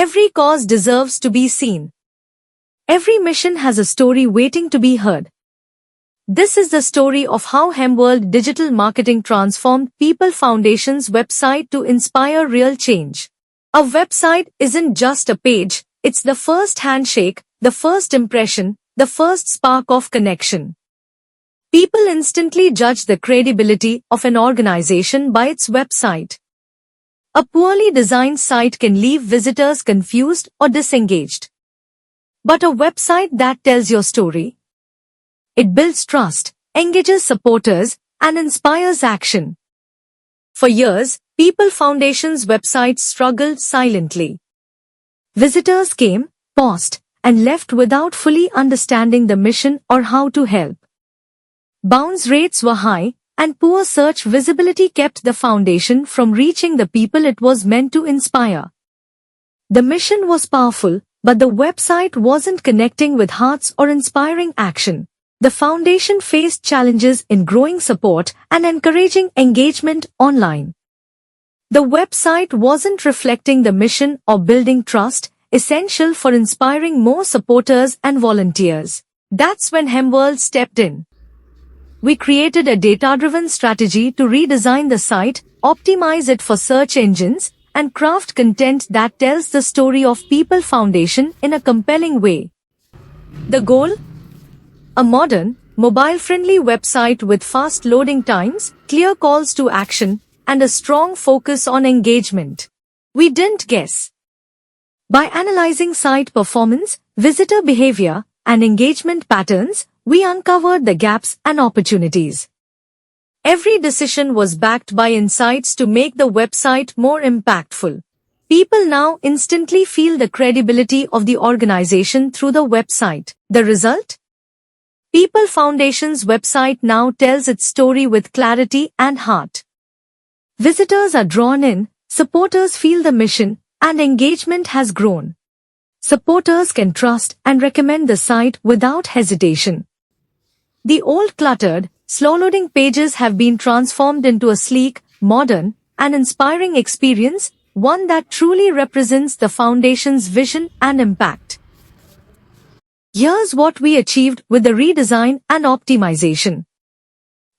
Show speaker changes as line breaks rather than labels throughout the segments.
Every cause deserves to be seen. Every mission has a story waiting to be heard. This is the story of how Hemworld Digital Marketing transformed People Foundation's website to inspire real change. A website isn't just a page, it's the first handshake, the first impression, the first spark of connection. People instantly judge the credibility of an organization by its website. A poorly designed site can leave visitors confused or disengaged. But a website that tells your story, it builds trust, engages supporters, and inspires action. For years, People Foundation's website struggled silently. Visitors came, paused, and left without fully understanding the mission or how to help. Bounce rates were high, and poor search visibility kept the foundation from reaching the people it was meant to inspire. The mission was powerful, but the website wasn't connecting with hearts or inspiring action. The foundation faced challenges in growing support and encouraging engagement online. The website wasn't reflecting the mission or building trust, essential for inspiring more supporters and volunteers. That's when Hemworld stepped in. We created a data-driven strategy to redesign the site, optimize it for search engines, and craft content that tells the story of People Foundation in a compelling way. The goal? A modern, mobile-friendly website with fast loading times, clear calls to action, and a strong focus on engagement. We didn't guess. By analyzing site performance, visitor behavior, and engagement patterns, we uncovered the gaps and opportunities. Every decision was backed by insights to make the website more impactful. People now instantly feel the credibility of the organization through the website. The result? People Foundation's website now tells its story with clarity and heart. Visitors are drawn in, supporters feel the mission, and engagement has grown. Supporters can trust and recommend the site without hesitation. The old cluttered, slow-loading pages have been transformed into a sleek, modern, and inspiring experience, one that truly represents the Foundation's vision and impact. Here's what we achieved with the redesign and optimization.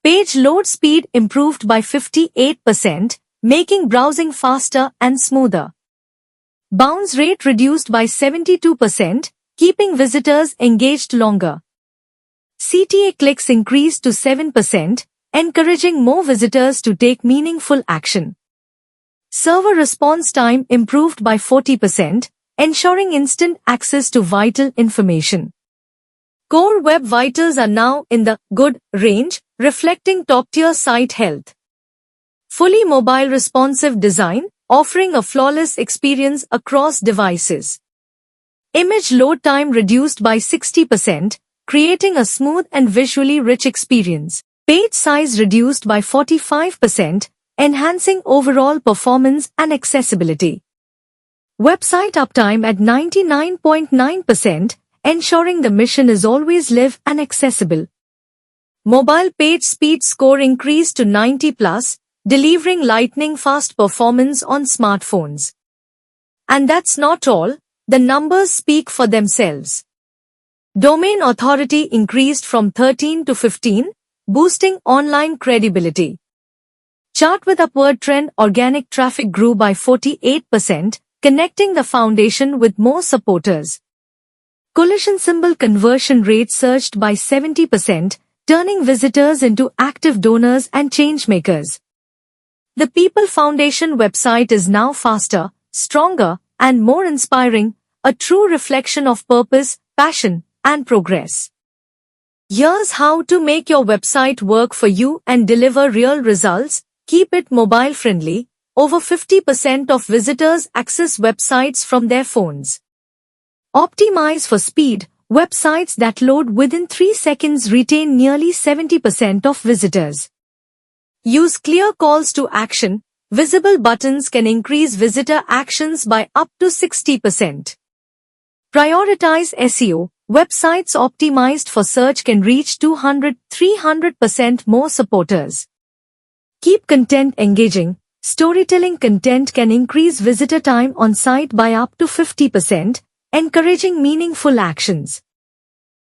Page load speed improved by 58%, making browsing faster and smoother. Bounce rate reduced by 72%, keeping visitors engaged longer. CTA clicks increased to 7%, encouraging more visitors to take meaningful action. Server response time improved by 40%, ensuring instant access to vital information. Core Web Vitals are now in the good range, reflecting top-tier site health. Fully mobile responsive design, offering a flawless experience across devices. Image load time reduced by 60%, creating a smooth and visually rich experience. Page size reduced by 45%, enhancing overall performance and accessibility. Website uptime at 99.9%, ensuring the mission is always live and accessible. Mobile page speed score increased to 90+, delivering lightning-fast performance on smartphones. And that's not all, the numbers speak for themselves. Domain authority increased from 13 to 15, boosting online credibility. Chart with upward trend organic traffic grew by 48%, connecting the foundation with more supporters. Collision symbol conversion rate surged by 70%, turning visitors into active donors and changemakers. The People Foundation website is now faster, stronger, and more inspiring, a true reflection of purpose, passion, and progress. Here's how to make your website work for you and deliver real results. Keep it mobile friendly. Over 50% of visitors access websites from their phones. Optimize for speed. Websites that load within 3 seconds retain nearly 70% of visitors. Use clear calls to action. Visible buttons can increase visitor actions by up to 60%. Prioritize SEO. Websites optimized for search can reach 200-300% more supporters. Keep content engaging. Storytelling content can increase visitor time on site by up to 50%, encouraging meaningful actions.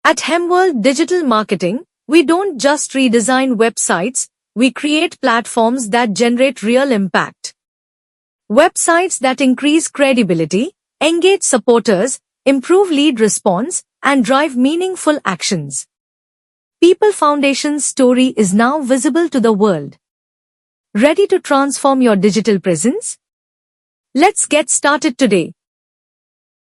At Hemworld Digital Marketing, we don't just redesign websites, we create platforms that generate real impact. Websites that increase credibility, engage supporters, improve lead response, and drive meaningful actions. People Foundation's story is now visible to the world. Ready to transform your digital presence? Let's get started today.